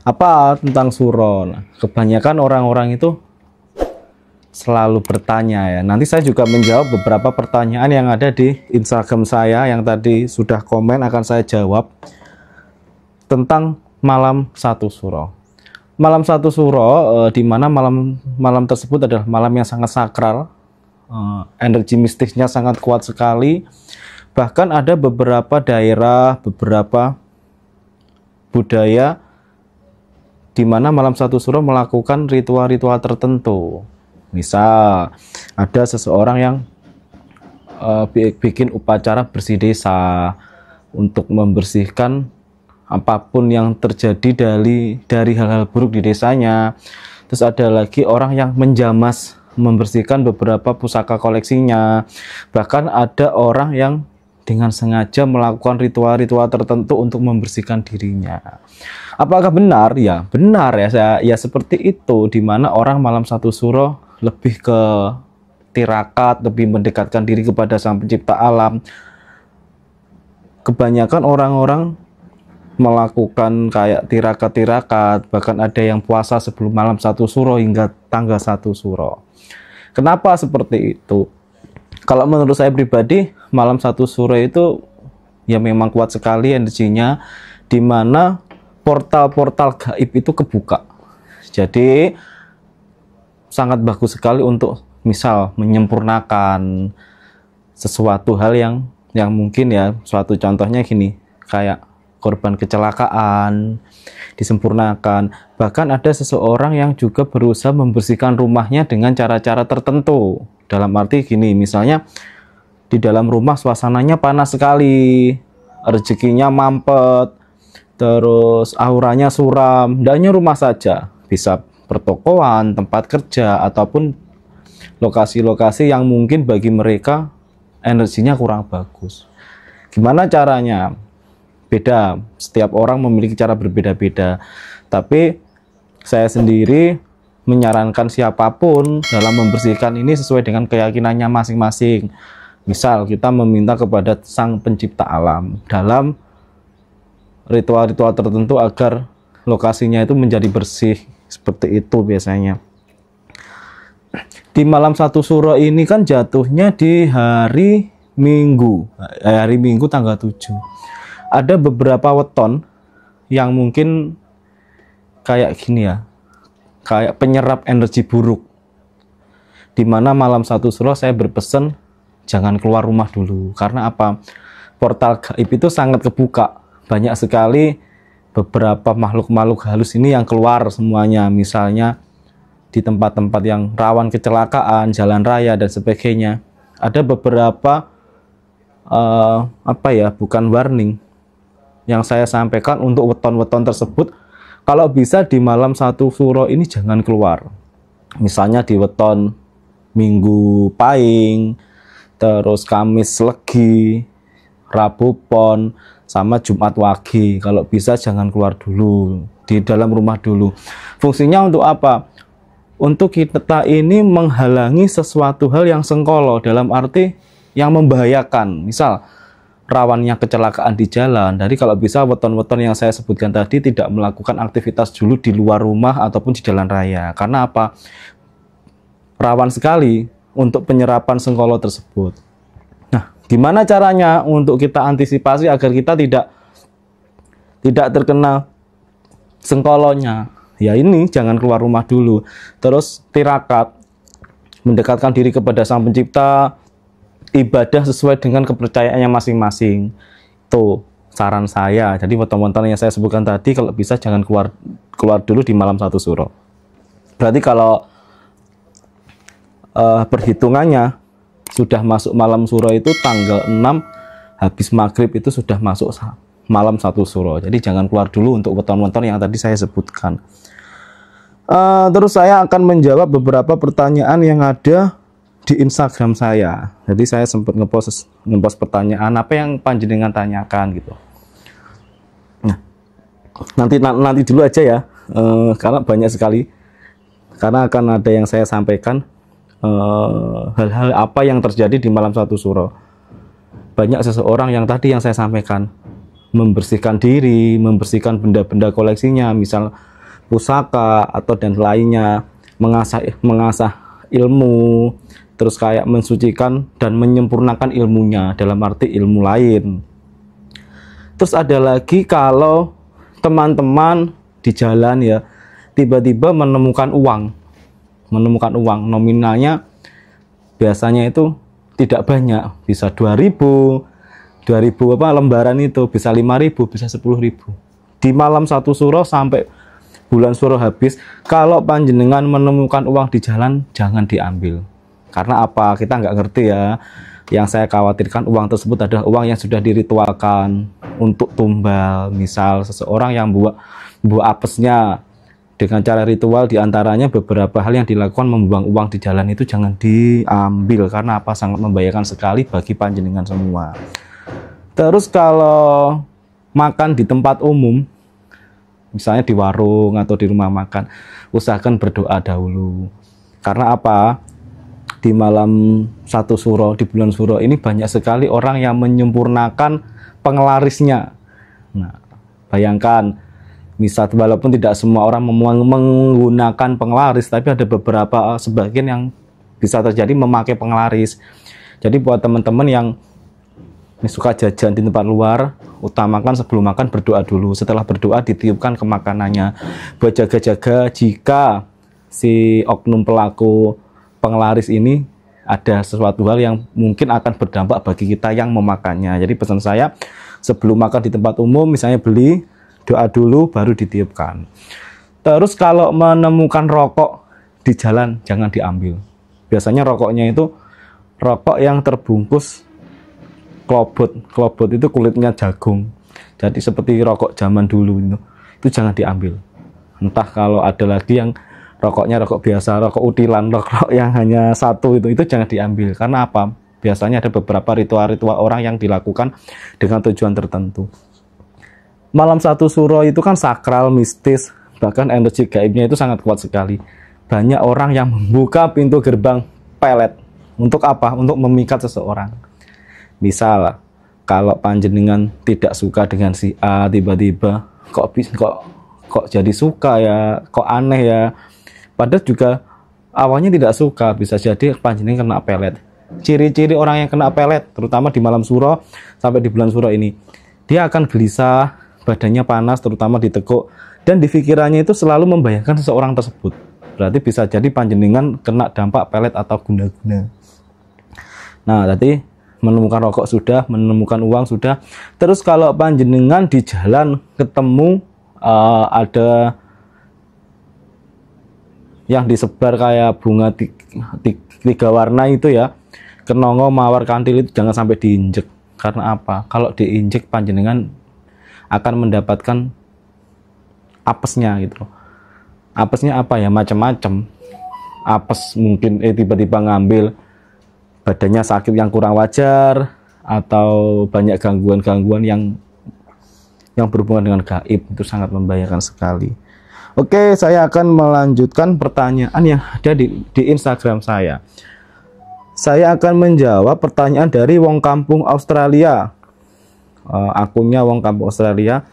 Apa tentang suro? Nah, kebanyakan orang-orang itu selalu bertanya ya. Nanti saya juga menjawab beberapa pertanyaan yang ada di Instagram saya yang tadi sudah komen, akan saya jawab tentang malam satu suro. Malam satu suro, di mana malam tersebut adalah malam yang sangat sakral, energi mistisnya sangat kuat sekali. Bahkan ada beberapa daerah, beberapa budaya di mana malam satu suro melakukan ritual-ritual tertentu. Misal ada seseorang yang bikin upacara bersih desa untuk membersihkan apapun yang terjadi dari hal-hal buruk di desanya. Terus ada lagi orang yang menjamas, membersihkan beberapa pusaka koleksinya. Bahkan ada orang yang dengan sengaja melakukan ritual-ritual tertentu untuk membersihkan dirinya. Apakah benar? Ya, benar ya. Ya seperti itu, di mana orang malam satu suro lebih ke tirakat, lebih mendekatkan diri kepada Sang Pencipta alam. Kebanyakan orang-orang melakukan kayak tirakat-tirakat, bahkan ada yang puasa sebelum malam satu suro hingga tanggal satu suro. Kenapa seperti itu? Kalau menurut saya pribadi, malam satu suro itu ya memang kuat sekali energinya, di mana portal-portal gaib itu kebuka. Jadi sangat bagus sekali untuk misal menyempurnakan sesuatu hal yang mungkin ya, suatu contohnya gini, kayak korban kecelakaan disempurnakan. Bahkan ada seseorang yang juga berusaha membersihkan rumahnya dengan cara-cara tertentu. Dalam arti gini, misalnya di dalam rumah suasananya panas sekali, rezekinya mampet, terus auranya suram. Tidak hanya rumah saja, bisa pertokoan, tempat kerja, ataupun lokasi-lokasi yang mungkin bagi mereka energinya kurang bagus. Gimana caranya? Beda, setiap orang memiliki cara berbeda-beda. Tapi saya sendiri menyarankan siapapun dalam membersihkan ini sesuai dengan keyakinannya masing-masing. Misal kita meminta kepada Sang Pencipta alam dalam ritual-ritual tertentu agar lokasinya itu menjadi bersih. Seperti itu biasanya. Di malam satu suro ini kan jatuhnya di hari Minggu tanggal 7. Ada beberapa weton yang mungkin kayak gini ya, kayak penyerap energi buruk. Dimana malam satu suro saya berpesan jangan keluar rumah dulu. Karena apa? Portal gaib itu sangat kebuka. Banyak sekali beberapa makhluk-makhluk halus ini yang keluar semuanya. Misalnya di tempat-tempat yang rawan kecelakaan, jalan raya dan sebagainya. Ada beberapa bukan warning yang saya sampaikan untuk weton-weton tersebut. Kalau bisa di malam satu suro ini jangan keluar. Misalnya di weton Minggu Pahing, terus Kamis Legi, Rabu Pon, sama Jumat Wage. Kalau bisa jangan keluar dulu, di dalam rumah dulu. Fungsinya untuk apa? Untuk kita ini menghalangi sesuatu hal yang sengkolo, dalam arti yang membahayakan. Misal rawannya kecelakaan di jalan. Jadi kalau bisa weton-weton yang saya sebutkan tadi tidak melakukan aktivitas dulu di luar rumah ataupun di jalan raya. Karena apa? Rawan sekali untuk penyerapan sengkolo tersebut. Nah, gimana caranya untuk kita antisipasi agar kita tidak terkena sengkolonya? Ya ini, jangan keluar rumah dulu. Terus tirakat, mendekatkan diri kepada Sang Pencipta, ibadah sesuai dengan kepercayaannya masing-masing. Itu saran saya. Jadi weton-weton yang saya sebutkan tadi kalau bisa jangan keluar dulu di malam satu suro. Berarti kalau perhitungannya sudah masuk malam suro itu tanggal 6 habis maghrib itu sudah masuk malam satu suro. Jadi jangan keluar dulu untuk weton-weton yang tadi saya sebutkan. Terus saya akan menjawab beberapa pertanyaan yang ada di Instagram saya. Jadi saya sempat ngepost pertanyaan apa yang panjenengan tanyakan gitu. Nah, nanti dulu aja ya, karena banyak sekali. Karena akan ada yang saya sampaikan hal-hal apa yang terjadi di malam satu suro. Banyak seseorang yang tadi yang saya sampaikan membersihkan diri, membersihkan benda-benda koleksinya, misal pusaka atau dan lainnya, mengasah ilmu, terus kayak mensucikan dan menyempurnakan ilmunya dalam arti ilmu lain. Terus ada lagi kalau teman-teman di jalan ya tiba-tiba menemukan uang nominalnya biasanya itu tidak banyak, bisa 2000 apa lembaran itu bisa 5.000, bisa 10.000 di malam satu suro sampai bulan suro habis. Kalau panjenengan menemukan uang di jalan, jangan diambil. Karena apa? Kita nggak ngerti ya. Yang saya khawatirkan uang tersebut adalah uang yang sudah diritualkan untuk tumbal. Misal seseorang yang buat apesnya dengan cara ritual, diantaranya beberapa hal yang dilakukan membuang uang di jalan, itu jangan diambil. Karena apa? Sangat membahayakan sekali bagi panjenengan semua. Terus kalau makan di tempat umum, misalnya di warung atau di rumah makan, usahakan berdoa dahulu. Karena apa? Di malam satu suro, di bulan suro ini banyak sekali orang yang menyempurnakan penglarisnya. Nah, bayangkan, misal walaupun tidak semua orang menggunakan penglaris, tapi ada beberapa sebagian yang bisa terjadi memakai penglaris. Jadi buat teman-teman yang suka jajan di tempat luar, utamakan sebelum makan berdoa dulu. Setelah berdoa ditiupkan ke makanannya. Buat jaga-jaga jika si oknum pelaku penglaris ini ada sesuatu hal yang mungkin akan berdampak bagi kita yang memakannya. Jadi pesan saya, sebelum makan di tempat umum misalnya beli, doa dulu baru ditiupkan. Terus kalau menemukan rokok di jalan, jangan diambil. Biasanya rokoknya itu rokok yang terbungkus klobot itu kulitnya jagung. Jadi seperti rokok zaman dulu itu jangan diambil. Entah kalau ada lagi yang rokoknya rokok biasa, rokok utilan, rokok yang hanya satu itu jangan diambil. Karena apa? Biasanya ada beberapa ritual-ritual orang yang dilakukan dengan tujuan tertentu. Malam satu suro itu kan sakral, mistis, bahkan energi gaibnya itu sangat kuat sekali. Banyak orang yang membuka pintu gerbang pelet. Untuk apa? Untuk memikat seseorang. Misal, kalau panjenengan tidak suka dengan si A, tiba-tiba kok jadi suka ya, kok aneh ya. Padahal juga awalnya tidak suka, bisa jadi panjenengan kena pelet. Ciri-ciri orang yang kena pelet, terutama di malam suro sampai di bulan suro ini, dia akan gelisah, badannya panas, terutama ditekuk, dan di pikirannya itu selalu membayangkan seseorang tersebut. Berarti bisa jadi panjenengan kena dampak pelet atau guna-guna. Nah, tadi menemukan rokok sudah, menemukan uang sudah. Terus kalau panjenengan di jalan ketemu ada yang disebar kayak bunga tiga warna itu ya, kenongo, mawar, kantil, itu jangan sampai diinjek. Karena apa? Kalau diinjek panjenengan akan mendapatkan apesnya gitu. Apesnya apa ya? Macam-macam. Apes mungkin tiba-tiba ngambil, badannya sakit yang kurang wajar, atau banyak gangguan-gangguan yang berhubungan dengan gaib, itu sangat membahayakan sekali. Oke, saya akan melanjutkan pertanyaan yang ada di Instagram saya. Saya akan menjawab pertanyaan dari Wong Kampung Australia. Akunnya Wong Kampung Australia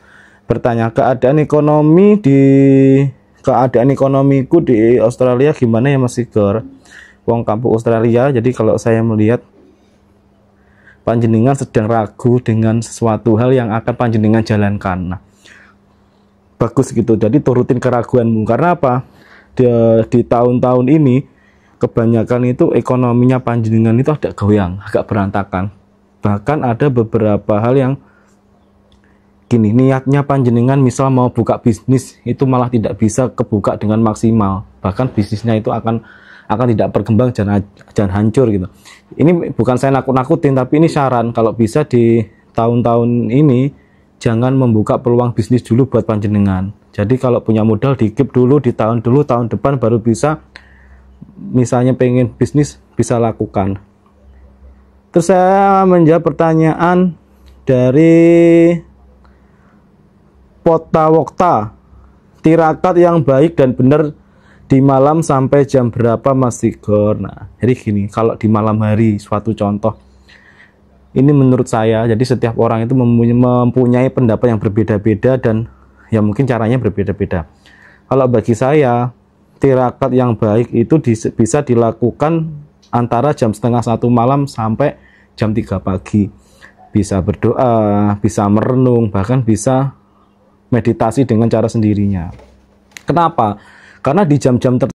bertanya, keadaan ekonomiku di Australia gimana ya Mas Sigor? Wong Kampung Australia. Jadi kalau saya melihat panjenengan sedang ragu dengan sesuatu hal yang akan panjenengan jalankan. Nah, bagus gitu. Jadi turutin keraguanmu. Karena apa? Di tahun-tahun ini kebanyakan itu ekonominya panjenengan itu agak goyang, agak berantakan. Bahkan ada beberapa hal yang gini, niatnya panjenengan misal mau buka bisnis itu malah tidak bisa kebuka dengan maksimal. Bahkan bisnisnya itu akan tidak berkembang dan hancur gitu. Ini bukan saya nakut-nakutin, tapi ini saran. Kalau bisa di tahun-tahun ini jangan membuka peluang bisnis dulu buat panjenengan. Jadi kalau punya modal dikip dulu di tahun depan baru bisa, misalnya pengen bisnis bisa lakukan. Terus saya menjawab pertanyaan dari Pota Wokta, tirakat yang baik dan benar di malam sampai jam berapa Mas Sigor? Nah, jadi gini, kalau di malam hari, suatu contoh, ini menurut saya, jadi setiap orang itu mempunyai pendapat yang berbeda-beda dan ya mungkin caranya berbeda-beda. Kalau bagi saya, tirakat yang baik itu bisa dilakukan antara jam setengah 1 malam sampai jam 3 pagi. Bisa berdoa, bisa merenung, bahkan bisa meditasi dengan cara sendirinya. Kenapa? Karena di jam-jam tertentu